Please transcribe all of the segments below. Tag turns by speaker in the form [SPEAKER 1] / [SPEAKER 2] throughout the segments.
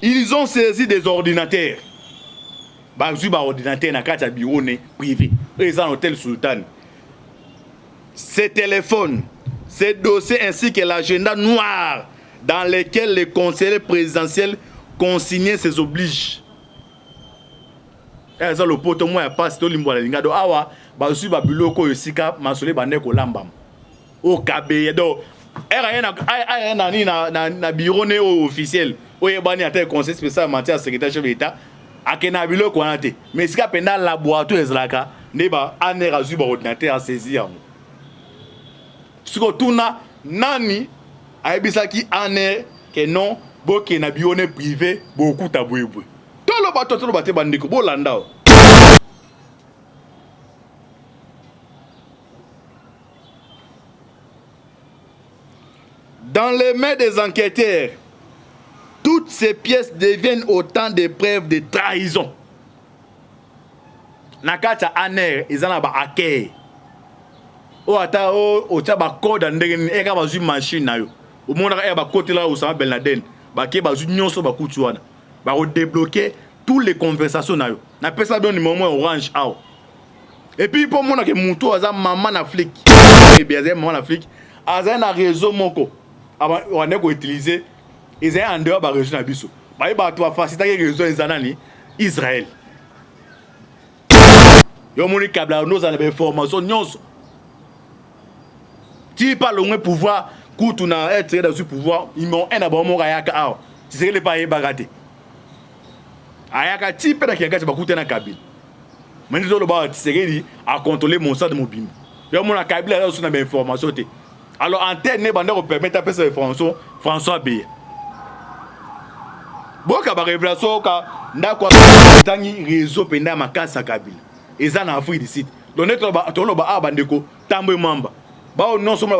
[SPEAKER 1] Ils ont saisi des ordinateurs. Bazui ba ordinateur na kati ya bureau privé. Ils ont hôtel Sultan. Ces téléphones, ces dossiers ainsi que l'agenda noir dans lequel les conseillers présidentiels consignaient ses obliges. Et ça le poto moi passe to limbo la lingado awa bazui ba biloko yosika masole bande ko lambam. O kabe do era na bureau né officiel. Oye bani ate conseil spécial en matière de secrétaire chef de l'État akena biloko wana te. Mais sika penda laboratoire ezalaka neba aner azu ba ordinateur a saisir. Siko tuna nani aibisaki aner que non boke na bione privé beaucoup tabouéboué. Tolo bate bandiko bolanda. Dans les mains des enquêteurs, toutes ces pièces deviennent autant de preuves de trahison. Nakata aner izana ba hacker. O ata o tsa ba code ndenge e ka bazu machine na yo. O mona ka e ba côté là Osama Ben Laden. Ba ke bazu nyonso ba kutu wana. Ba ko débloquer toutes les conversations na yo. Na pesa don numéro orange aw. Et puis pour mona ke muto aza maman Afrique. Et bien aza maman Afrique. Aza na réseau moko. Aba on est ko utiliser ils sont en dehors de la région d'Abisso. Ils ont facilité la région d'Israël. Ils ont dit qu'ils ont des informations. Si pas le pouvoir, quand on a été dans ce pouvoir, ils ont un abonnement à Yaka. Tu sais que les pays bagatés. Ayaka, tu peux pas qu'il y ait un Kabyle. Mais nous avons à contrôler mon stade mobile. Ils ont dit qu'ils ont des informations. Alors, en tête, nous avons permis de faire ces informations François B. Boka ba révélation ka ndako tangi réseau penda makasa Kabila eza na Afrique du Sud donc tolo ba abandeko tambo mamba ba non soma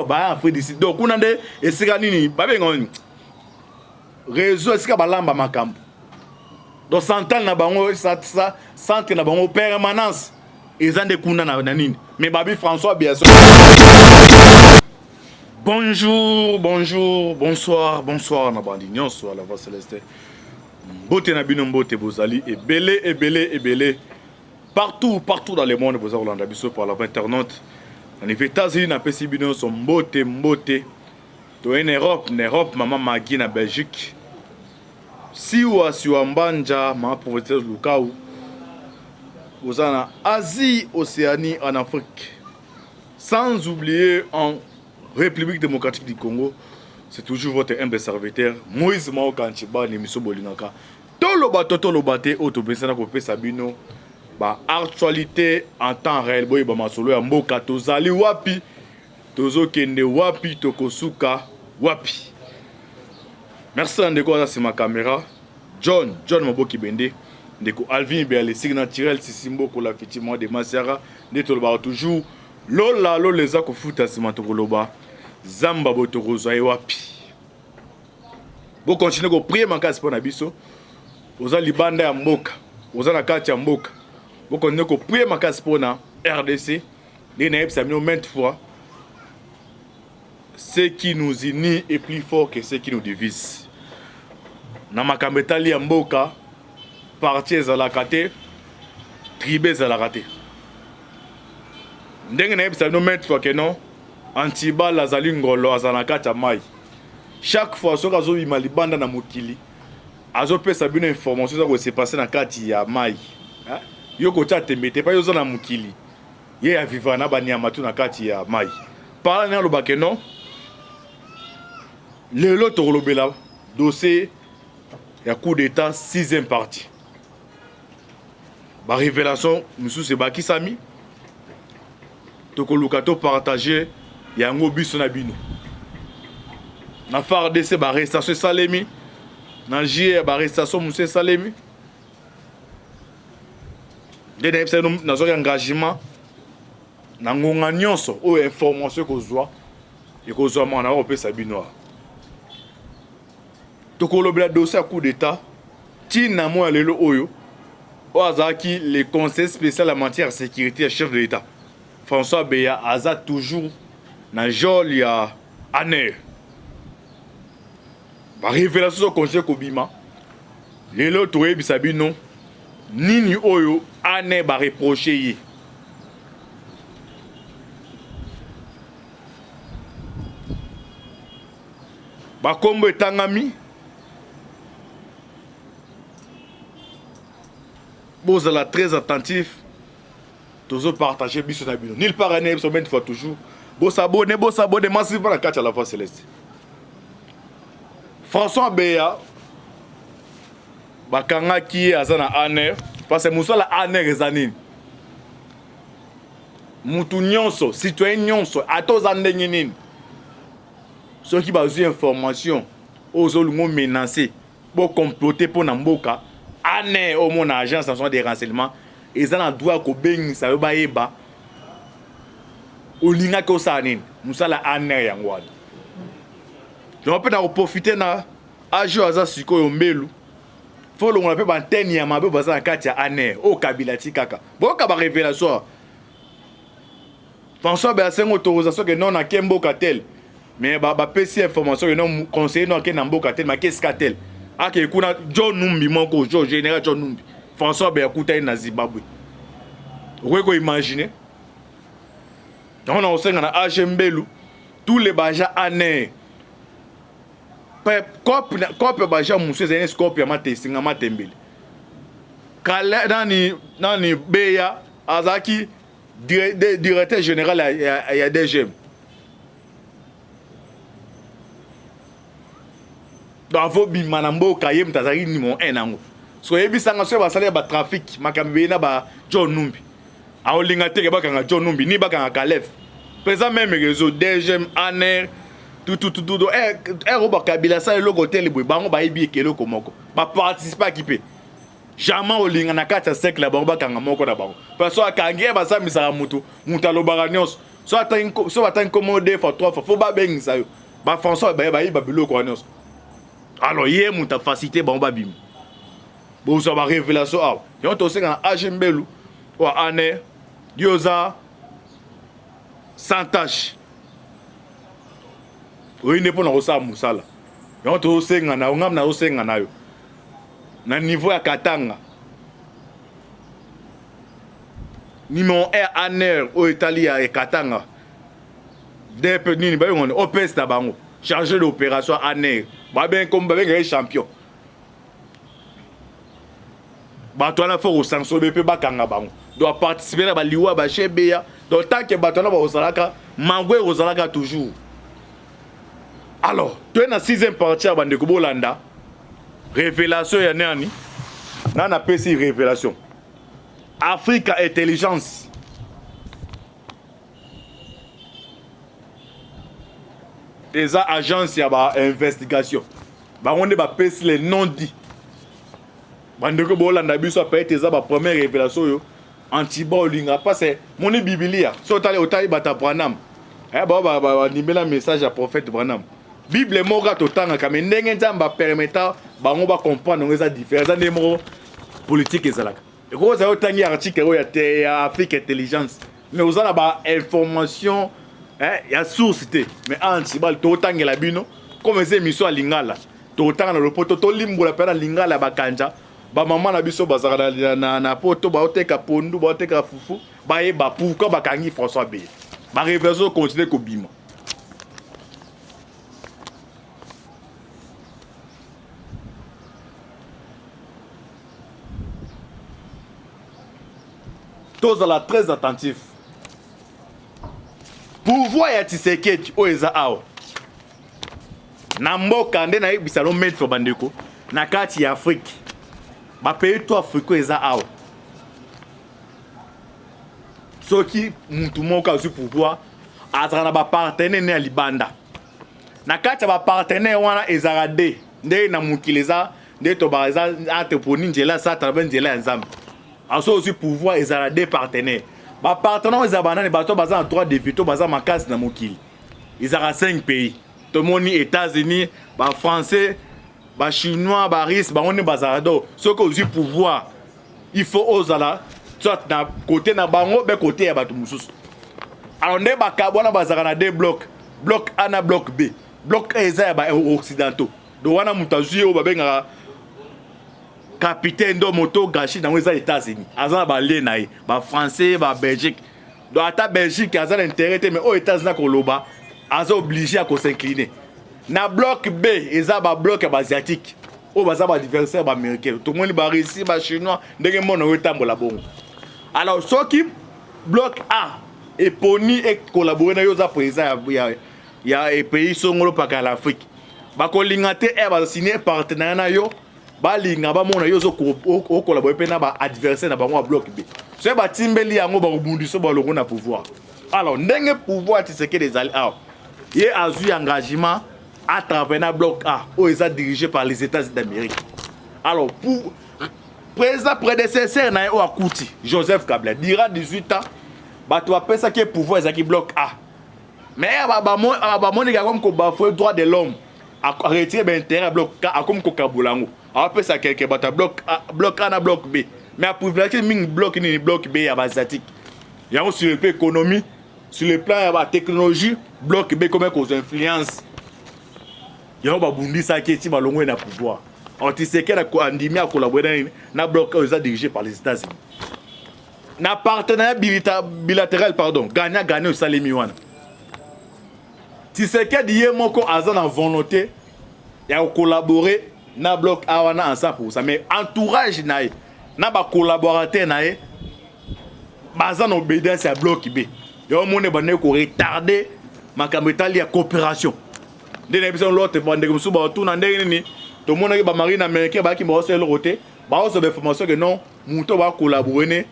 [SPEAKER 1] ba Afrique du Sud donc kuna nde esika nini ba benga réseau esika balamba makambo donc central na bango centre na bango permanence eza nde kuna na nini mais babi François Biaso. Bonjour, bonsoir, na bandi nyonso à la voix céleste. Bote na bino mbote bozali et belé. Partout dans le monde bozali Rolanda biso par la internaute. En États-Unis na pesi bino son mbote. To en Europe maman Magui na Belgique. Siwa Mbanja ma professeur Lukau. Bozana Asie, Océanie en Afrique. Sans oublier en République démocratique du Congo, c'est toujours votre humble serviteur Moïse Mao Kanchiba Nemiso Bolingaka. Tolobate Otobesana Kopé Sabino. Ba actualité en temps réel boy ba masolo ya mboka tozali wapi tozo kende wapi tokosuka wapi. Merci ndeko ça c'est ma caméra. John Maboki Bende ndeko Alvin Berle signe naturel Sisimbo ko la effectivement de Masera ndetoloba toujours lola les akofuta simatokoloba zamba botorozo ay wapi. Bo continuer ko prier makasi pona biso. Oza libanda ya mboka, oza na kati ya mboka. Bo continuer ko prier makasi pona RDC. Les naïbs samino maintes fois. Ce qui nous unit est plus fort que ce qui nous divise. Na makambetali ya mboka, parti ezalaka te, tribe ezalaka te. Ndenge naïbs samino maintes fois que non. Antibal azali ngolo azanaka ta mai. Chaque fois soka zo bima libanda na mokili azo pesa bino information ça ko se passer na kati ya mai. Yo ko tcha tembete pa yo zo na mokili. Ye ya vivana banyama tu na kati ya mai. Parla na lobake non. Lelo to lobela dossier ya coup d'état 6e partie. Ba révélation musu se baki sami. To ko lukato partager yango biso na bino. Na FARDC ba arrestation Salemi. Na JE ba arrestation Moussé Salemi. Dès que nous avons un engagement, nous avons une information que nous avons et que nous avons fait Sabino. Donc, nous avons un dossier à coup d'État. Tina moi lelo oyo. Oazaki le conseil spécial en matière de sécurité chef de l'État. François Beya aza toujours na jol ya aner. Ba révélation au conseil Kobima. lelo toyebisa bino nini oyo ane ba reprocher ye. Ba kombo etangami bozala très attentif toujours partager biso na bino nulle part ane so même fois toujours bosabone massivement la carte à la voix céleste. François Beya bakanga ki azana ane parce que musala ane rezanini mutu nyonso citoyen nyonso atoza ndenge nini ceux qui bazui information ozolungo menacer bo comploter pour na mboka ane au mon agence nationale des renseignements ezana droit ko bengisa yo bayeba olinga ko sanini musala ane yangwana. Donc on peut profiter na ajo aza sikoyo mbelu faut l'on appelle banteni ya mabe baza na kati ya ane o kabila tikaka boka ba révélation François Bersengo autorisation que non na kemboka tel mais ba pesi information que non conseiller non ke na mboka tel mais qu'est-ce qu'a-t-elle ake kuna John Numbi moko jo général John Numbi François Berkuta na Zimbabwe ko imaginer donc on a aussi na Mbelu tous les baja ane copie baja musu zene scope ya matesinga matembele kala nani beya azaki directeur général ya DGM donc bima na mboka ye mtazaki numéro 1 nango so yebisanga so basala ba trafic makambe na ba John Numbi aolinga teke bakanga John Numbi ni bakanga Kalef présent même réseau DGM ANR tout roba kabila sa le hôtel boy bango ba yebi ekelo komoko ba participer équipé jamais olinga na kata sec la bango bakanga moko na bango parce que akangi ba sa misara mutu alobara nyos so ata incommodé fois 3 fois faut ba bengisa yo ba François ba biloko nyos alors hier muta facilité bango ba bim bo so ba révélation ah yo to senga Mbelu ou ane dioza sans tâche. Oui, ne pas na musala. Yo to senga na ngam na senga na yo. Na niveau ya Katanga. Numéro 1 ANR au Italie et Katanga. Des petits ba on OPS na bango. Chargé d'opération ANR. Ba ben comme ba ben champion. Ba to na fo au sanction BP ba kanga bango. Doit participer na ba liwa ba chebeya. Donc tant que ba to na ba osalaka, mangwe osalaka toujours. Alors, tu es dans la 6e partie à Bandeko Bolanda. Révélation, il y a nani. Nan a PC révélation. Africa Intelligence. Des agences, il y a une investigation. On a PC les non dits. Bandeko Bolanda, il y a la première révélation. Anti-Bolinga. Parce que mon Biblia. Si tu as le bata Branham. Il y a un message à prophète Branham. Bible moga totanga kame ndenge nzamba permettant bango ba comprendre ngeza différence za ndemo politique ezalaka eko za otangi article ya Afrique Intelligence mais ozala ba information ya source te mais anti bal totangela bino comme ces émission lingala totanga na lopoto to limbola pena lingala bakanja ba mama na biso bazaka na poto ba oteka pondu ba oteka fufu ba yeba pourquoi bakangi François Beya ba réverso continuer ko bima. Tous à la très attentif. Pouvoir ya Tshisekedi o eza awa. Na mboka nde na yebisa lo mettre bandeko na kati ya Afrique. Ba pays to Afrique eza awa. Soki mutu moko azu pouvoir azana ba partenaire ne libanda. Na kati ba partenaire wana ezara de nde na mukileza nde to baza entrepreneur njela sa travail njela nzambe. Also aussi pouvoir ezala des partenaires. Ba partenaires ezabana ne bato baza en droit de veto baza makasi na mokili. Ezala 5 pays. Tout le monde États-Unis, ba français, ba chinois, ba russe, ba on bazala do. Ce que aussi pouvoir il faut ozala soit na côté na bango be côté ya bato mususu. Alors ne ba kabona bazala na deux blocs. Bloc A na bloc B. Bloc A eza ba occidentaux. Do wana mutazuye o babenga capitaine de moto gâché dans les États-Unis. Azan ba lenaï, ba français, ba Belgique. Donc à Belgique, azan intérêt mais aux États-Unis koloba, azan obligé à s'incliner. Na bloc B, eza ba bloc asiatique. O baza ba adversaire ba américain. Tout le monde ba réussi ba chinois, ndenge mon retambola bon. Alors ce qui bloc A et poni et collaborer na yo za président ya pays songolo pa ka l'Afrique. Ba ko lingate e ba signer partenaire na yo. Ba linga ba mona yo zo ko collaborer pe na ba adversaire na bango bloc B. So ba timbeli yango ba obundiso ba loko na pouvoir. Alors ndenge pouvoir tiseke des alliés. Il a eu engagement à travers le bloc A, où il est dirigé par les États-Unis d'Amérique. Alors, pour président prédécesseur, Joseph Kabila, dira 18 ans, tu as ça qui est pouvoir, c'est qui bloc A. Mais il y a le droit de l'homme à retirer l'intérêt à bloc A, comme Kabulango. Alors, ça quelqu'un bloc A, bloc B. Mais à privilégier le bloc B, il y a asiatique. Il y a sur le plan économie, sur le plan de la technologie, bloc B, comment qu'on influence. Il y a un bundi ça qui est malongé na pouvoir. On sait qu'il a collaboré dans bloc dirigé par les États-Unis. Na partenariat bilatéral pardon, gagnant au Salemi wana. Tu sais qu'il y a moko azan en volonté ya collaborer na bloc A wana ensemble pour ça mais entourage na ba collaborateur nae bazan obéissance à bloc B. Il y a un monde qui ko retarder makambo etali ya coopération. Dès que l'autre bande comme ça, tout le monde qui est marine américaine qui va se le roter, bah on se information que non, Mouto va collaborer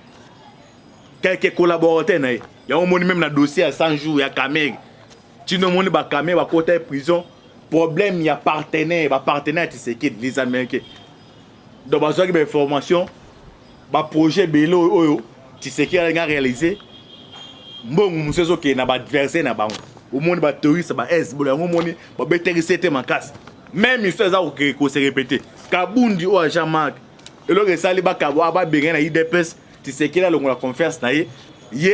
[SPEAKER 1] quelques collaborateurs. Il y a un monde même dans le dossier à 100 jours, il y a Kameg. Tu ne monde pas Kameg va côté prison. Problème il y a partenaire tu sais qui les Américains. Donc bah ça qui est information, bah projet Bello tu sais qui a réalisé. Bon monsieur so qui na ba adversaire na bango. Au monde ba terroriste ba Hezbollah au monde ba bétérisé ma casse même histoire ça ko se répéter Kabundi o Jean-Marc et le resali ba kabo ba béré na IDPS tu sais qu'il a la confiance na yé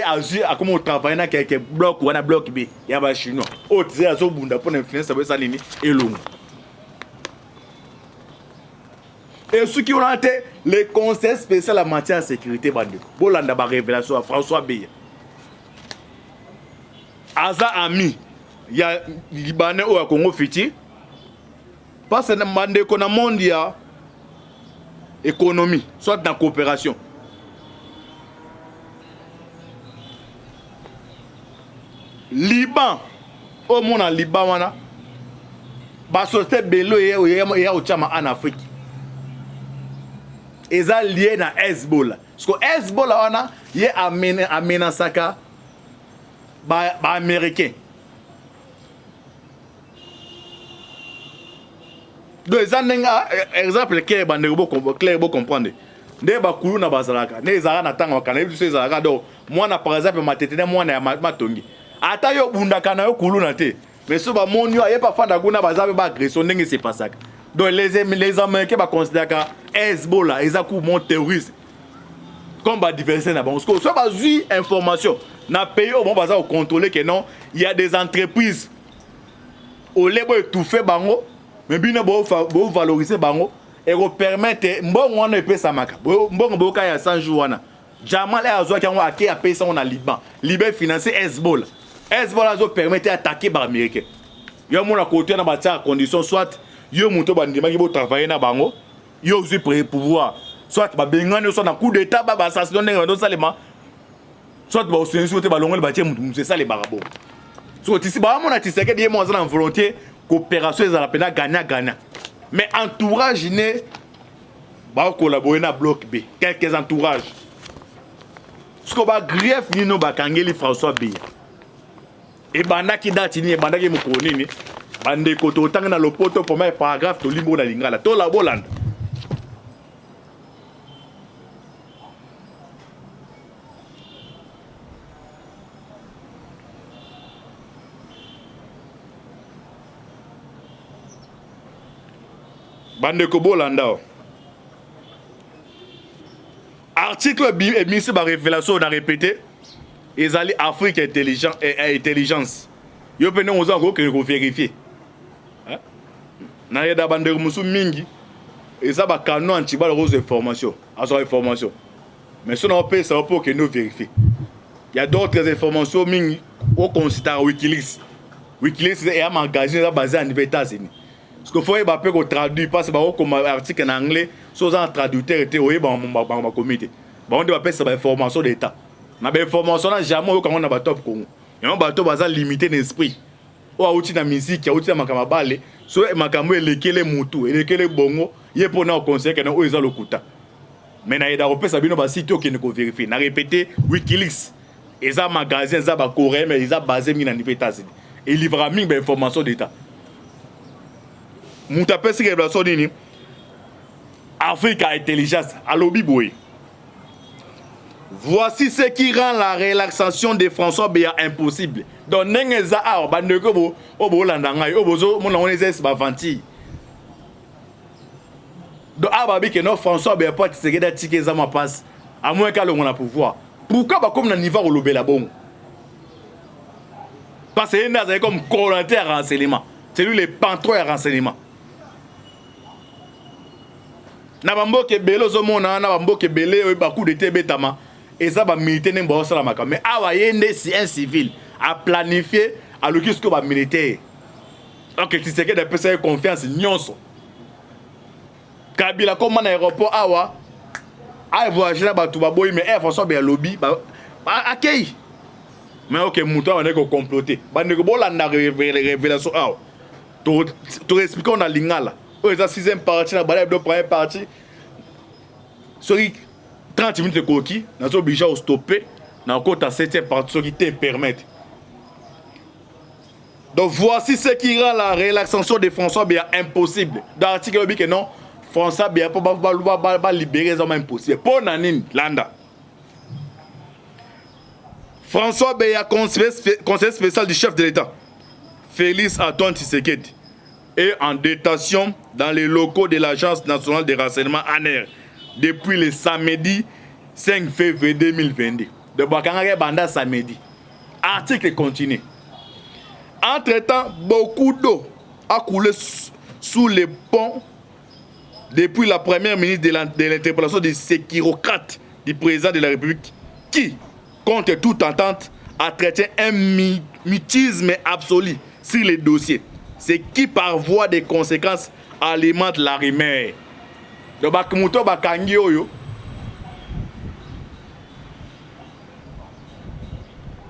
[SPEAKER 1] azu a comme travailler na quelques blocs ou na bloc B ya ba chinois o tu sais azo bunda pour influence ba salini et longo et ceux qui ont été les conseils spéciaux en matière de sécurité bande bolanda ba révélation à François Beya Aza ami, il y a Libanais au Congo Fiti. Parce que dans le monde, il y a économie, soit dans la coopération. Liban, au monde en Liban, il société Bello et en Afrique. Ils sont liés à Hezbollah. Parce que Hezbollah, il y a amenacé américain. Donc exemple clair bon comprendre. Ndé ba kulu na bazalaka, né ezala na tanga kana biso ezalaka do mwana par exemple matetene mwana ya matongi. Ata yo bundaka na yo kulu na te. Mais so ba monyo aye pa fanda kuna bazabe ba agression ndenge c'est pas ça. Donc les Américains ba considérer que Hezbollah ezaku mon terroriste. Comme ba diverser na bon. So ba zu information. Dans le pays, on va contrôler que non, il y a des entreprises au lieu de tout faire, mais bien de valoriser et de permettre, bon, on ne peut pas ça. Bon, il y a 100 jours. Jamal et Azoua qui ont acquis à payer ça au Liban. Liban financé Hezbollah. Hezbollah permet d'attaquer les Américains. Il y a un côté dans la condition, soit il y a un qui va travailler dans le il y a aussi pour pouvoir, soit il y a un coup d'État, il y a un assassinat, soit ba osensi te balongole ba tie mutu ça les barabo so tisi ba mona tiseke die mo za volonté coopération ezala pena gagnant mais entourage ne ba collaborer na bloc B quelques entourages ce ko ba grief ni no ba kangeli François Beya et banda ki dati ni banda ki mukoni ni bande ko to tanga na lopoto pour mes paragraphe to limbo na lingala to la bolanda Bande Kobo Landao. Article émis par révélation, on a répété. Ils allaient Afrique intelligence. Yo pene on a vérifier. N'a pas de bande Moussou Mingi. et ça va canon anti-bal rose information à son information mais si on peut ça pour que nous vérifier il y a d'autres informations ming au considère Wikileaks est un magazine basé en États-Unis parce qu'il faut que qu'on traduit parce que comme article en anglais soit un traducteur était au ma comité on doit passer ça information d'état na ba information na jamais au quand on a ba top Congo et on ba top bazal limité d'esprit o auti na musique auti na makama balé so makambo elekele mutu elekele bongo ye pona au conseil que o eza lokuta mais na ida opesa bino ba site qui ne ko vérifier na répéter Wikileaks eza magazine eza ba coréen mais eza basé mi na États-Unis et livra mi ba information d'état mutu apesi révélation nini Afrique a intelligence à lobby boy. Voici ce qui rend la relaxation de François Béa impossible. Donc, n'engeza a bandeko bo obo landangai obozo mon on ezes ba vanti. Donc ababi que non François Béa pas tseke da tike za ma passe à moins qu'à le pouvoir. Pourquoi ba comme na niveau au lobela bon? Parce que il a comme coordonnateur renseignement. C'est lui le patron de renseignement. Na bamboke belo zo mona na bamboke belé ba coup de tebetama. Et ça va militer n'importe quoi la mais awa yende si un civil a planifié à le qu'est-ce que va militer donc tu sais que des personnes confiance nyonso Kabila comme en aéroport awa a voyager là ba tout ba boy mais François bien lobby ba accueil mais OK mouton on est ko comploter ba ne ko bolanda révélation awa to expliquer on a lingala o eza 6e partie na ba de première partie sorry 30 minutes de coquille, nous sommes obligés de stopper dans le côté à 7e partie qui te permettent. Donc voici ce qui rend la relaxation de François bien impossible. Dans l'article, il dit que non, François bien pas libérer les hommes impossible. Pour Nanine, Landa. François Béa, conseiller spécial du chef de l'État, Félix Antoine Tshisekedi, est en détention dans les locaux de l'Agence nationale de renseignement ANR depuis le samedi 5 février 2022. De Bakangare Banda samedi. Article continue. Entre-temps, beaucoup d'eau a coulé sous les ponts depuis la première ministre de l'interpellation des séquirocrates du président de la République qui, contre toute entente, a traité un mutisme absolu sur les dossiers. Ce qui, par voie de conséquences, alimente la rumeur. Donc, Bakmuto Bakangi Oyo.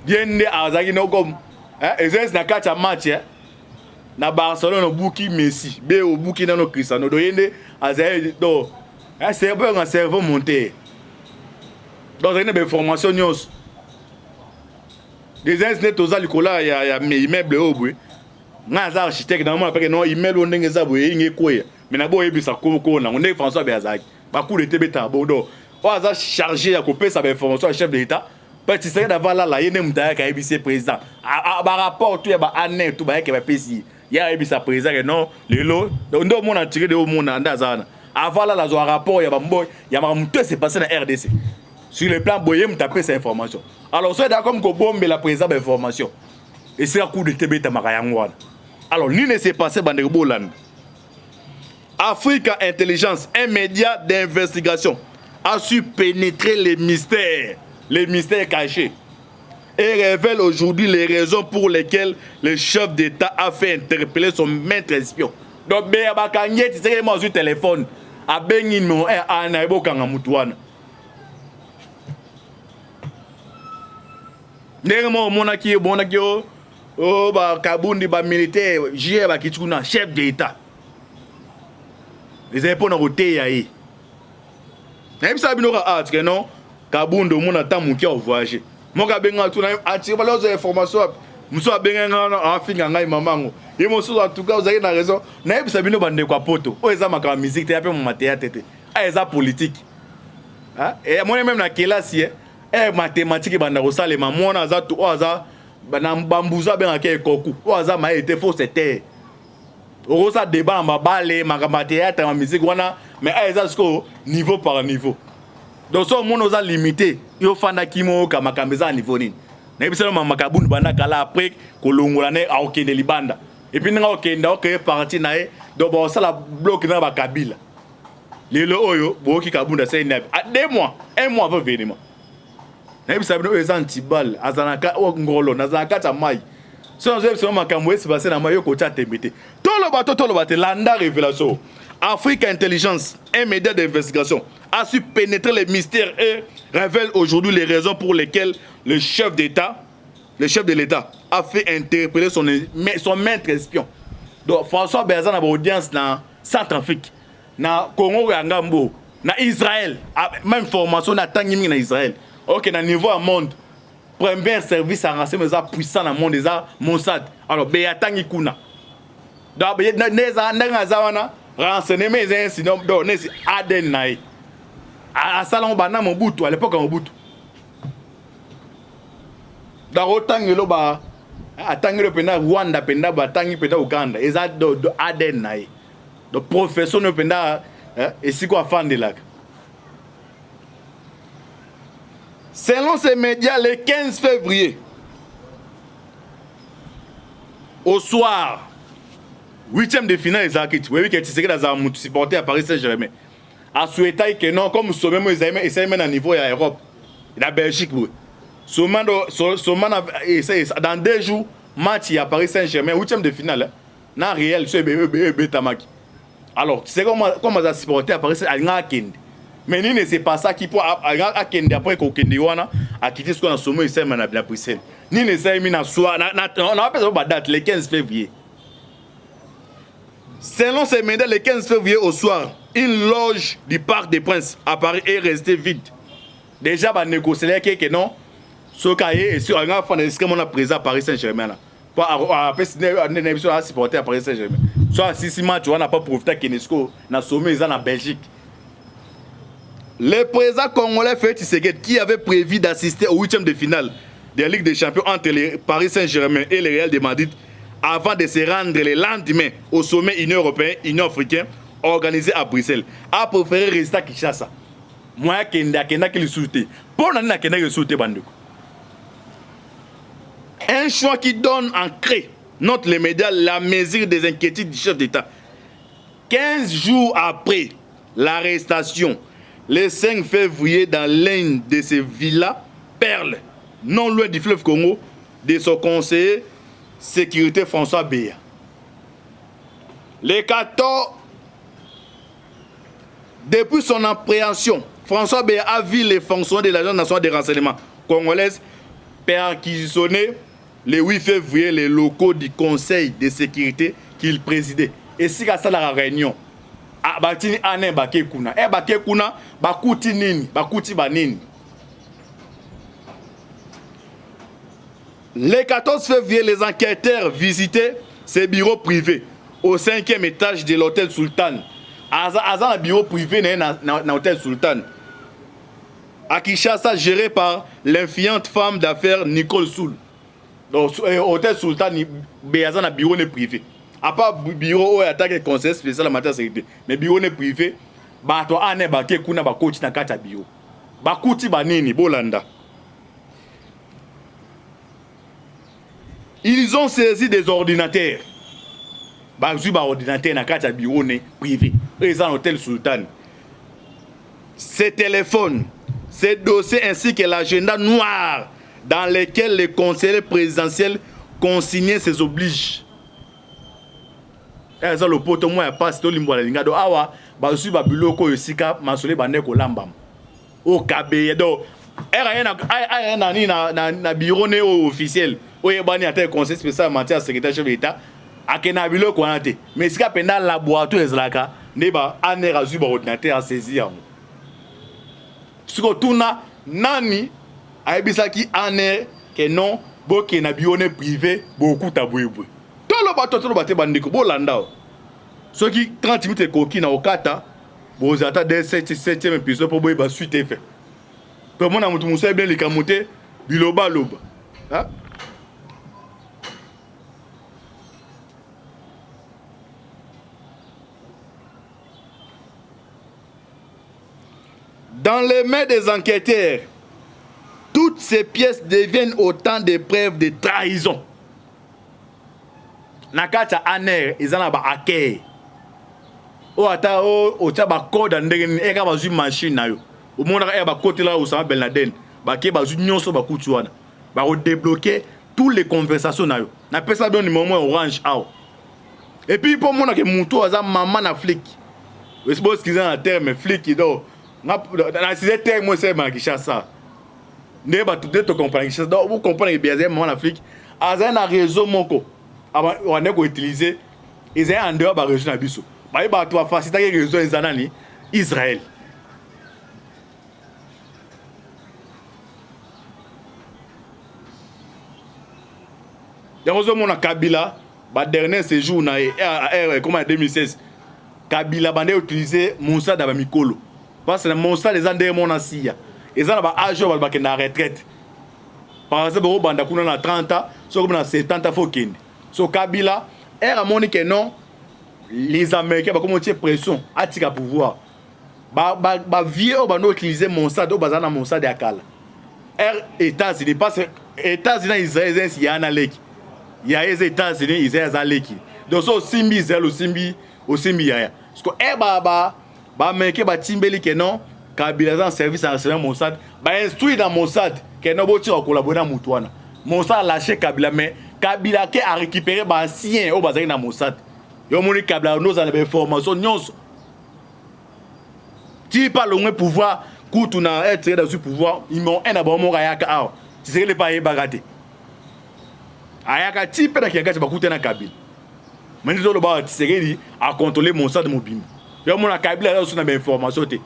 [SPEAKER 1] Yende Azagi no comme. Ezes na kacha match. Na Barcelone no Buki Messi. Be au Buki na no Cristiano. Do Yende Azagi do. C'est un cerveau monté. Donc, il y a une formation. Des net aux alcools, il y a mes immeubles au bout. Nga za architecte normalement parce que non immeuble on ndenge za boye ngekwe mais na boye bisa ko na on est François Béazaki ba coup de tebeta bodo o za chargé à couper sa information chef de l'état parce que c'est d'avoir là yene mutaya ka ebisi président ba rapport tout ba année tout ba ke ba pesi ya ebisa président non lelo ndo mon a tiré de au monde ndazana avant là la rapport ya ba mboy ya ma mutu c'est passé na RDC sur le plan boye mutaper cette information alors c'est d'accord comme ko bombe la président information et c'est un coup de tebeta makayangwana. Alors, l'une ne s'est passé dans le Bolan. Africa Intelligence, un média d'investigation, a su pénétrer les mystères cachés, et révèle aujourd'hui les raisons pour lesquelles le chef d'État a fait interpeller son maître espion. Donc, Béa Kanye, tu sais, moi, sur téléphone, à Benino, à Naïbo Kangamutouane. Néanmoins, Monakio, oh, bah, Kabundi, bah, militaire, j'ai bah, Kituna, chef d'État. Les impôts n'ont pas été. Même ça, il y a non, Kabundi, mon attend mon cœur voyager. Mon gars, ben, tu n'as pas les informations. Moussa ben, en fin, en maman. Et mon soeur, en tout cas, vous avez raison. N'a pas sabino bande quoi poto. Oh, ils ont ma musique, t'es un peu mon matériel, ah, ils ont politique. Et moi-même, dans quelle classe, eh, mathématiques, bande au salle, maman, on a tout, on a bambouza ben akay koku oza ma été faux c'était oza débat ma balé ma théâtre ma musique wana mais eza sko niveau par niveau donc so mon oza limité yo fanda kimo ka makambeza niveau nini na biselo ma makabundu banda kala après kolongola ne a okende libanda et puis nga okenda okay parti na e donc bon ça la bloc na ba kabila Les oyo, boki kabunda c'est 2 mois, 1 mois avant l'événement. Nabi sabino eza antibal, azanaka ngolo, nazanaka ta mai. Si on a makambo c'est passé na mayo kota tembete. Tolo bato landa révélation. Afrique Intelligence, un média d'investigation, a su pénétrer les mystères et révèle aujourd'hui les raisons pour lesquelles le chef de l'État a fait interpeller son maître espion. Donc François Berzan a une audience dans Centrafrique, dans Congo Ngambo, dans Israël, même formation na tangimi na Israël. OK, dans niveau à monde, premier service à renseignement puissant dans le monde des Mossad. Alors Beatangi kuna. Donc neza zawana renseignement les sinon donner Aden naï. À salon bana Mobutu à l'époque Mobutu. Dans autant que ba atangi le penda Rwanda penda batangi penda Uganda. Eza do Aden naï. Donc professeur ne penda et si quoi fan de là. Selon ces médias, le 15 février, au soir, 8e de finale, ils ont quitté. Oui, que tu sais que dans un supporter à Paris Saint-Germain. A souhaité que non, comme sommet, ils essaient à niveau de l'Europe, la Belgique, oui. Dans 2 jours, match à Paris Saint-Germain, 8e de finale, dans réel, c'est Betamaki. Alors, tu sais comment ils ont supporté à Paris Saint-Germain. Mais ni ne c'est pas ça qui peut akende après ko kende wana a quitter ce qu'on a sommé ici na Bruxelles. Ni ne c'est mis na soir on appelle ça date le 15 février. Selon ces médias, le 15 février au soir, une loge du Parc des Princes à Paris est restée vide. Déjà ba négocier que non ce cahier et sur un fan extrêmement présent à Paris Saint-Germain là. Pas à émission à supporter à Paris Saint-Germain. Soit si match on n'a pas profité que Nesco na sommet ils en Belgique. Le président congolais Félix Tshisekedi, qui avait prévu d'assister au 8e de finale de la Ligue des Champions entre le Paris Saint-Germain et le Real de Madrid, avant de se rendre le lendemain au sommet Union européenne, Union africaine, organisé à Bruxelles, a préféré rester à Kinshasa. Moi, Kenda qui le souhaitait. Pour nous, Kenda qui le souhaitait, Bandeko. Un choix qui donne en crée, note les médias, la mesure des inquiétudes du chef d'État. 15 jours après l'arrestation, le 5 février, dans l'une de ces villas, Perle, non loin du fleuve Congo, de son conseiller sécurité François Béa. Le 14, depuis son appréhension, François Béa a vu les fonctionnaires de l'Agence nationale de renseignement congolaise perquisitionner le 8 février les locaux du conseil de sécurité qu'il présidait. Et si ça la réunion, batini ane bake kuna bake kuna bakuti nini bakuti banini. Le 14 février, les enquêteurs visitaient ses bureaux privés au 5e étage de l'hôtel Sultan. Azan un bureau privé dans l'hôtel Sultan à Kinshasa, géré par l'influente femme d'affaires Nicole Soul. Donc hôtel Sultan Béazan un bureau privé. À part bureau où attaque le conseil spécial en matière de sécurité, mais bureau n'est privé, bato ane bake kuna bakoti na kata bio. Bakuti banini bolanda. Ils ont saisi des ordinateurs. Bazu ba ordinateur na kata bureau né privé. Ils ont hôtel Sultan. Ces téléphones, ces dossiers ainsi que l'agenda noir dans lequel les conseillers présidentiels consignaient ses obliges. Eza le poto moi passe to limbo la lingado awa ba su ba biloko yosika masole bande ko lambam o kabe do era na bureau ne officiel o yebani ata conseil spécial matière secrétaire chef d'état akena biloko ante mais sika penda laboratoire ezalaka ne ba anera zu ba ordinateur a saisir siko tuna nani ayebisaki aner que non boke na bureau ne privé beaucoup tabouebou. Tolo bate bandeko bolanda. Ceux qui 30 minutes koki na okata, bozata de 7e épisode pour boyeba suite fait. Comment na mutu musa bien likamote biloba loba. Hein? Dans les mains des enquêteurs, toutes ces pièces deviennent autant de preuves de trahison. Nakata aner izana ba akei. o ata o tia ba code ndenge ni eka bazui machine na yo o mona ka ba côté là Osama Ben Laden ba ke bazui nyonso ba kutu wana ba ko débloquer toutes les conversations na yo na pesa don numéro orange aw et puis pour mona ke muto aza maman na flic we suppose qu'ils ont un terme flic do na c'est terme c'est ma Kinshasa ne ba tout de comprendre Kinshasa donc vous comprenez bien c'est maman na flic aza na réseau moko on est ko utiliser ils ont en dehors ba région na biso ba ba to faciliter réseau ezanani Israël. Dans mon Kabila, ba dernier séjour na comme en 2016, Kabila bande utilisé Mossad ba mikolo. Parce que Mossad les andé mon asia. Ils ont ba âge ba na retraite. Par exemple, au banda kuna na 30 ans, so comme na 70 faut ken. So Kabila era moni que non les Américains ba comment tirer pression atika pouvoir. Ba vieux au bando utiliser Mossad au bazana Mossad ya kala. États-Unis parce États-Unis Israël il y a un leki. Il y a les États-Unis, ils ont leki. Donc so simbi zel au simbi ya. Parce que ba meke ba timbeli que non Kabila dans service à renseignement Mossad, ba instruit dans Mossad que non bo tira collaborer na mutuana. Mossad lâché Kabila mais Kabila qui a récupéré ba ancien au bazaki na Mossad. Yo moni Kabila nous en information nyonso. Tu pas le pouvoir coutu na être dans ce pouvoir, ils m'ont un abonnement kayaka aw. Tu sais le pas y bagaté. Ayaka type na kianga bakute na Kabila. Mais nous le ba tsegeli à contrôler Mossad mobile. Yo mona Kabila là sur na information té.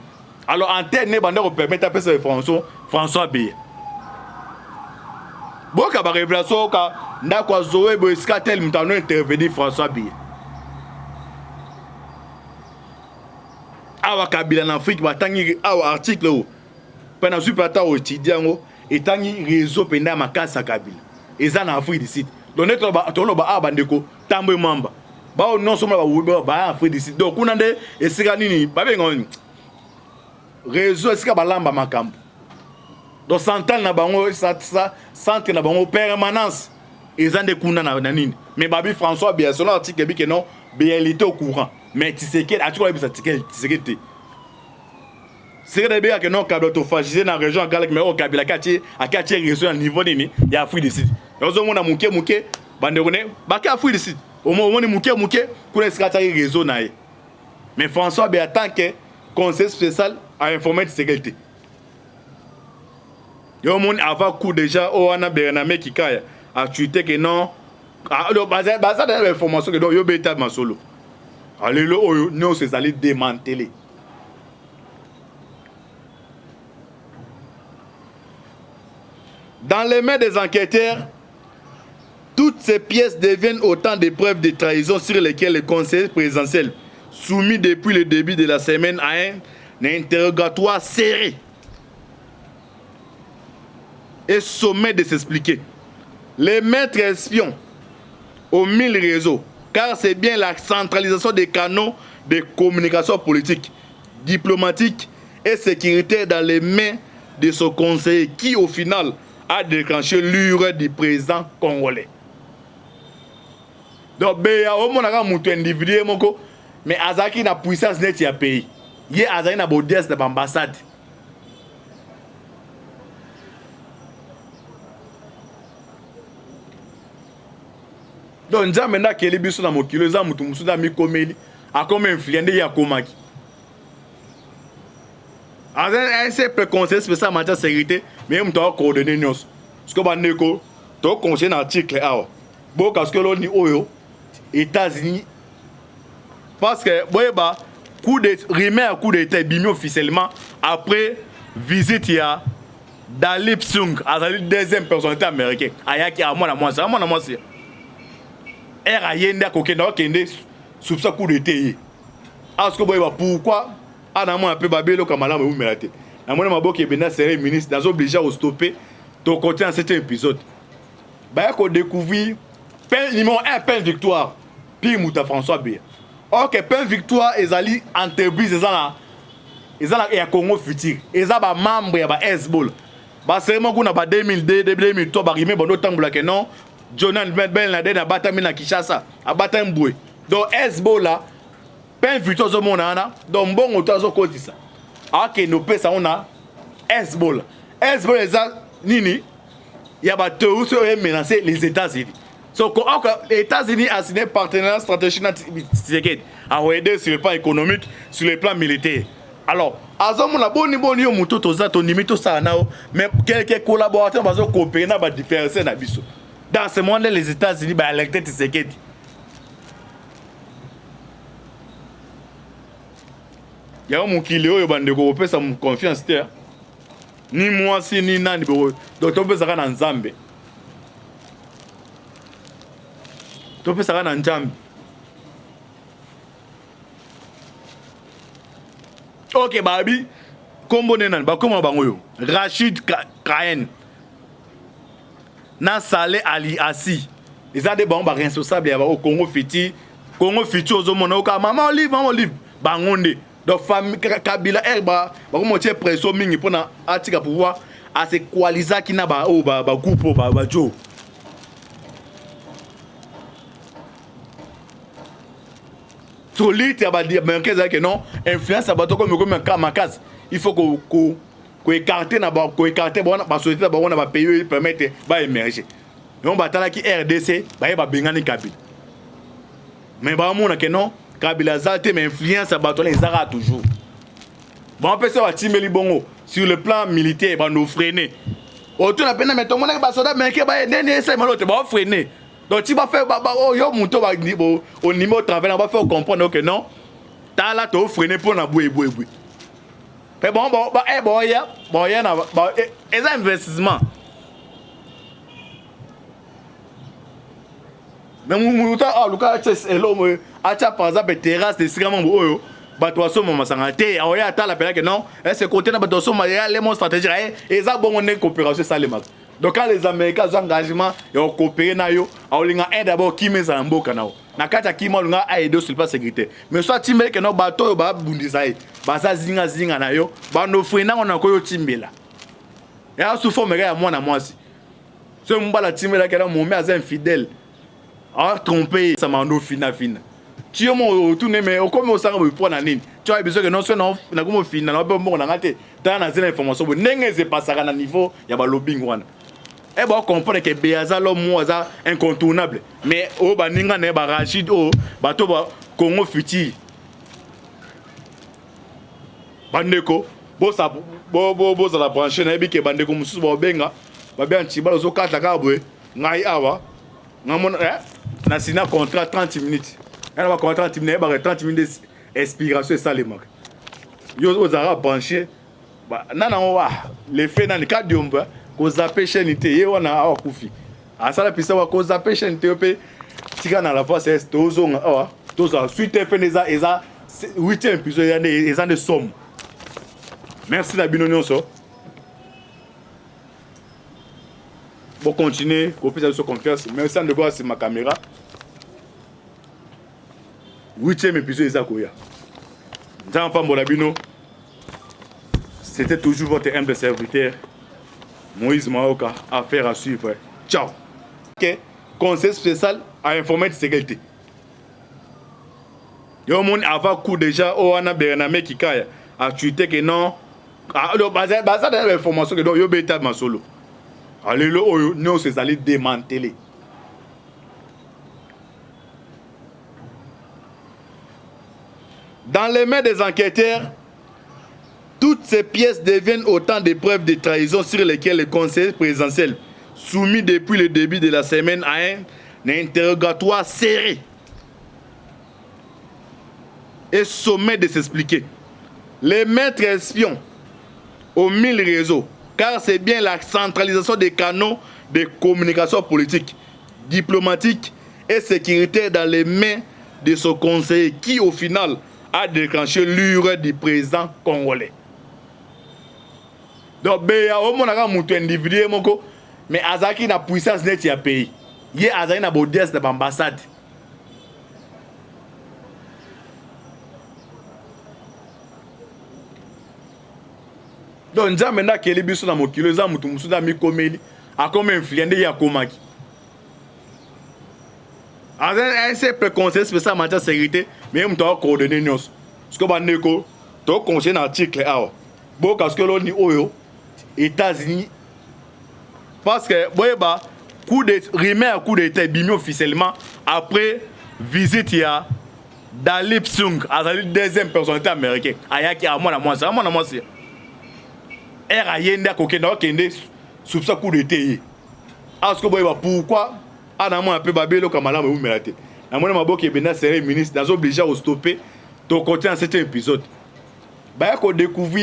[SPEAKER 1] Alors antenne bande ko permettre à passer information François B. Boka ba révélation ka ndako zoé bo skatel mutano intervenir François B. Awa Kabila en Afrique ba tangi awa article o. Pendant super ta o étudiant et tangi réseau penda makasa Kabila. Eza na Afrique d'ici. Donc notre ba tolo ba abandeko tambe mamba. Ba non soma ba Afrique d'ici. Donc kunande esika nini ba bengo réseau esika balamba makambo. Donc central na bango centre na bango permanence eza nde kuna na nini. Mais babi François bien selon article bi que non bien il était au courant. Mais tu sais que atu ko bisa article tu sais que c'est que bien que non Kabila to fascisé dans région Galak mais au Kabila kati akati réseau à niveau nini ya Afrique d'ici. Yozo mona muke bande rone ba ka Afrique d'ici. Au moment muke kuna skata réseau na ye. Mais François bien tant que conseil spécial à informer de sécurité. Yo mon avant coup déjà o wana Bername Kikaya a tweeté que non alors basa de l'information que donc yo beta masolo. Allez le oyo non c'est allé démanteler. Dans les mains des enquêteurs, toutes ces pièces deviennent autant de preuves de trahison sur lesquelles le conseiller présidentiel, soumis depuis le début de la semaine à un interrogatoire serré, est sommé de s'expliquer. Les maîtres espions aux 1000 réseaux, car c'est bien la centralisation des canaux de communication politique, diplomatique et sécuritaire dans les mains de ce conseiller qui, au final, a déclenché l'urée du président congolais. Donc, il y a un individu, mais Azaki n'a puissance net à pays. Il y a Azaki n'a baudiès de l'ambassade. Donc, nous avons maintenant qu'il y a des gens qui ont mis comme influent de Yakomaki. Un simple conseil spécial en matière de sécurité, mais nous avons coordonné nous. Parce que nous avons conseillé un article. Parce que l'on dit aux États-Unis. Parce que, coup de remet un coup d'État bimé officiellement après visite il y a Dalip Sung, à la deuxième personnalité américaine. Ayaki à moi, c'est. Ayenda kokenda kende sous ce coup d'État. Parce que pourquoi Anamo un peu babelo comme malama ou mérité. Na mona maboke bena seré ministre dans obligé à stopper ton côté dans cet épisode. Ba ko découvrir peine numéro 1 peine victoire. Puis Mouta François B. OK, peine victoire ezali entreprise ezala ya Congo futur. Ezaba membre ya ba Hezbollah. Ba seulement kuna ba 2002 2003 ba rimé bondo tambula que non. Jonathan Ben Laden a battu na Kinshasa, a battu Mboué. Donc Hezbollah Pain futur zo monana donc bon auto zo kotisa. Ok no pesa on a Hezbollah. Hezbollah eza nini? Il y a des théories qui ont menacé les États-Unis. Donc, les États-Unis ont signé un partenariat stratégique à aider sur le plan économique, sur le plan militaire. Alors, à ce moment-là, mais quelques collaborateurs vont coopérer dans les différences. Dans ce moment-là, les États-Unis ont électé Tshisekedi. Il y a un qui a sa confiance. Ni moi si ni nani donc to pesa kana nzambe to pesa kana nzambe ok babi kombo nena ba koma bango yo Rachid Kahen na Saleh Ali Assi ils ont des bons ba responsable au Congo Fiti ozo mona o ka maman olive bangonde donc famille Kabila ba ko motie pression mingi pona atika pouvoir à se coaliser qui na ba o ba groupe ba jo solide ba dire mais que non influence ba to comme kamakaze il faut ko écarter na ba ko écarter ba société ba on ba pays permettre ba émerger on ba tala ki RDC ba bengani Kabila mais ba mona que non Kabila Zate mais influence à les Zara toujours. Bon, on peut savoir Timeli Bongo sur le plan militaire, on nous freiner. Autour de la peine, mais tout le monde est soldat, mais qui va essayer de freiner. Donc, tu vas faire yo mouton au niveau de travail, on va faire comprendre que non, t'as là, tu freiner pour la bouée. Mais bon, il y a des investissements. Mais par exemple terrasse de Sigamambo oyo bato asoma masanga te oya atala pela que non ce côté na bato asoma les mon stratégie et ça bon on est coopération ça les marques donc quand les américains ont engagement et ont coopéré na yo alinga un d'abord qui met ça mboka nao na kata ki mo nga aider sur le plan sécurité mais soit timbe que non bato yo ba bundisa ba za zinga na yo ba no frena on ko yo timbela ya sous forme ya moi na moi si ce mbala timbela que non mon mère est infidèle a trompé ça m'a fina tu es mon tourné mais comme au sang pour nanine tu as besoin que non seulement na comme fina na bon na ngate dans na zone information bo nenge se passera na niveau ya ba lobbying wana et bon comprendre que Beaza l'homme moi ça incontournable mais au ba ninga na ba Rachid o ba to ba Congo futur bandeko bo ça bo za la brancher na bi ke bandeko mususu ba benga ba bien tibalo zo kata ka boye ngai awa ngamona na signé contrat 30 minutes. Elle va contrat 30 minutes, 30 minutes d'expiration et ça les marques. Yo aux arabes branché. Bah nana on va les faits dans le cadre de omba ko zappé chaînité ye wana awa kufi. Asala pisa wa ko zappé chaînité pe tika na la face est tozo awa tozo suite fait les eza 8e épisode les ans de somme. Merci la binonion so. Bon continuer, copier sur confiance. Merci de voir sur ma caméra. 8e épisode Ezakoya. C'était toujours votre humble serviteur Moïse Maoka. Affaire à suivre. Ciao. Ok. Conseil spécial à informer de sécurité. Yo mon avant coup déjà o ana Bername Kikaya a tweeté que non. Alors basé dans l'information que yo beta masolo. Allez le oyo nous c'est allé démanteler. Dans les mains des enquêteurs, toutes ces pièces deviennent autant de preuves de trahison sur lesquelles le conseiller présidentiel, soumis depuis le début de la semaine à un interrogatoire serré, est sommé de s'expliquer. Les maîtres espions aux 1000 réseaux, car c'est bien la centralisation des canaux de communication politique, diplomatique et sécuritaire dans les mains de ce conseiller qui, au final, a déclenché l'urée du président congolais. Donc, il y a un individu, mais Azaki n'a puissance net à pays. Il y a Azaki n'a pas de l'ambassade. Donc, maintenant que les bisous dans mon kilo, les amis sont mis comme il a comme influencé, il y a comme Un simple conseil spécial en matière de sécurité, mais on doit coordonner nous. Parce que Bandeko, tu as conseillé un article. Bon, parce que l'on dit aux États-Unis, parce que, coup d'État bimé officiellement après visite il y a Dalip Sung, à la deuxième personnalité américaine. Ayaki à moi, c'est. Er a yende à coquin, sous ce coup d'État. Parce que pourquoi? Un peu babé, le Kamala, mais vous méritez. À mon avis, qui est bien serré ministre, dans obligé à stopper ton côté dans cet épisode. Bah, qu'on découvre,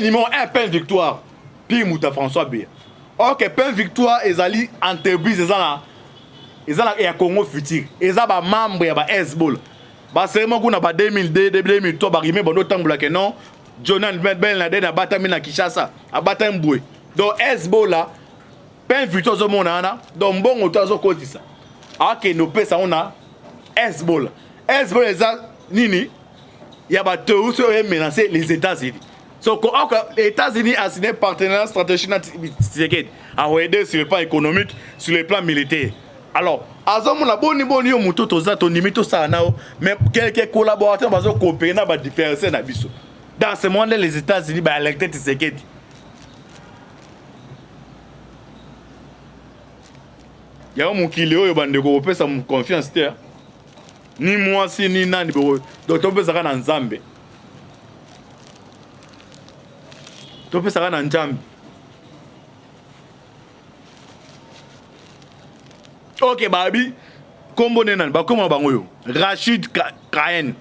[SPEAKER 1] numéro 1, peine victoire, puis Mouta François B. Ok, peine victoire, ils allaient entreprise, ils allaient à Congo futur. Ils allaient membre de Hezbollah. Bah, c'est vraiment qu'on a 2002, 2003, bah, il y a un temps que non, Jonathan Ben Laden a battu à Kinshasa, a battu à Mboué. Donc, Hezbollah, peine victoire au monde, donc bon, on a côté ça. Ok, nous pèsons, on a Hezbollah. Hezbollah, Nini, il y a des théories qui ont menacé les États-Unis. Donc, les États-Unis ont signé un partenariat stratégique à aider sur le plan économique, sur le plan militaire. Alors, à ce moment-là, mais quelques collaborateurs vont coopérer dans les différences. Dans ce monde, les États-Unis ont électé Tshisekedi. Il y a un qui est en confiance. Ni moi, ni Nani. Donc, on peut s'arrêter en Zambie. On peut s'arrêter en Zambie. Ok, Babi. Comment on Rachid Kayen.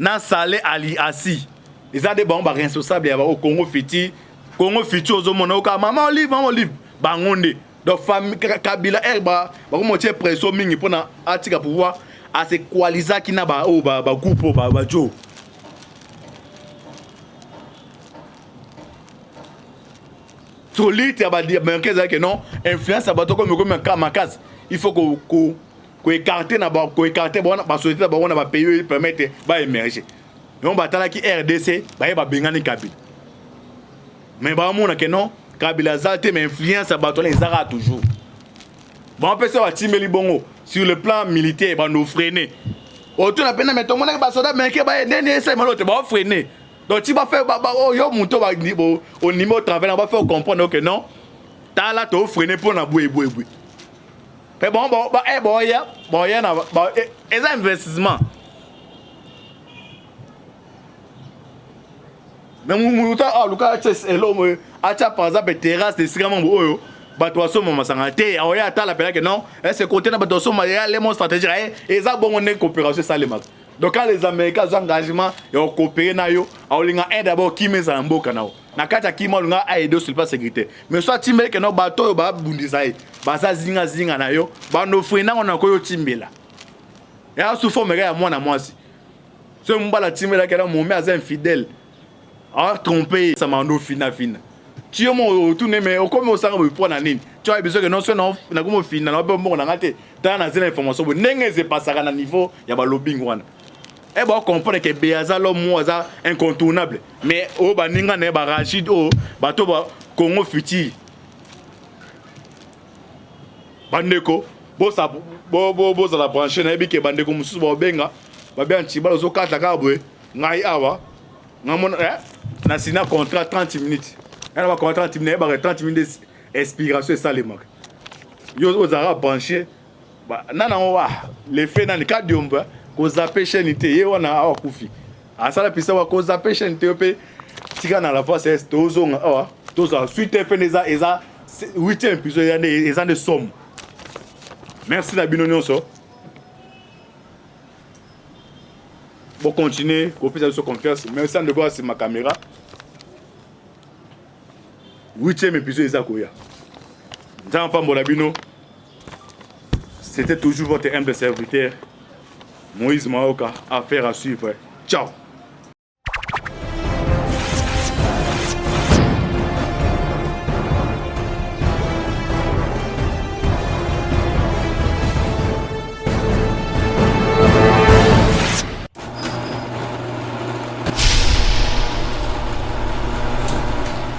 [SPEAKER 1] Na Saleh Ali Assi. Ils ont des bons responsables au Congo Fiti. Congo Fiti aux hommes. Maman Olive. Bangonde. Donc, famille Kabila, comme on tient pression pour l'article pouvoir à ces coalisats qui n'a pas groupe, Joe. Solide, il y a des Américains qui non, influence à bateau comme un Kamakas. Il faut qu'on écarte la société, on va payer, permettre d'émerger. Et on va qui RDC, il va bien Kabila. Mais non. Kabila Zate mais influence à bateau les arats toujours. Bon, on peut savoir Timeli Bongo sur le plan militaire, il va nous freiner. Autour de la peine, mais tout le monde est soldat, mais qui va freiner. Donc, tu vas faire au niveau de travail, on va faire comprendre que non, tu as là, tu vas freiner pour la bouée. Mais bon, il y a un investissement. Mais par exemple, terrasse de Sigamon, Batoasso, Maman Sangate, Aoya Tala, que non, ce côté de Batoasso, les mots stratégiques, et ça, bon, on est coopération Salimak. Donc, quand les Américains ont engagement, ils ont coopéré, ils ont d'abord qui met en beau canal. Nakata qui m'a aidé sur le plan sécurité. Mais soit Timé, que non, bateau, Bundisaï, Basa Zinga, Nayo, Bano Frena, on a koyo Timbela. Et à sous forme, à moi, aussi. Ce Mbala Timbela, qui est mon mère infidèle. Ah, trompé, ça m'a fina. Tu as mon retourné, mais comme on s'en va pour la ligne. Tu as besoin que non seulement on a comme fini, on a pas bon, on a raté. Tu as des informations, mais n'est-ce pas ça à niveau, il y a pas lobbying one. Et bon, comprendre que Béaza l'homme moi incontournable. Mais au Baninga ne ba Rachid au bateau Congo futur. Bandeko, ça la branche na bi ke Bandeko mususu ba benga, ba bien tiba zo kata kabwe, ngai awa. Ngamona na sina contrat 30 minutes. Elle va contrat 30 minutes, ba 30 minutes d'expiration ça les marques. Yo aux arabes branché. Ba nana wa les faits dans le cadre d'omba. Ko zappe chaîne ité ye wana awa kufi asala pisa wa ko zappe chaîne ité pe tika na la face est tozonga awa toza suite fait eza 8e épisode eza de somme. Merci la binonio so bon continuer ko pisa sur confiance merci de voir sur ma caméra 8e épisode eza koya nzamba pambola bino. C'était toujours votre humble serviteur Moïse Maoka, affaire à suivre. Ciao.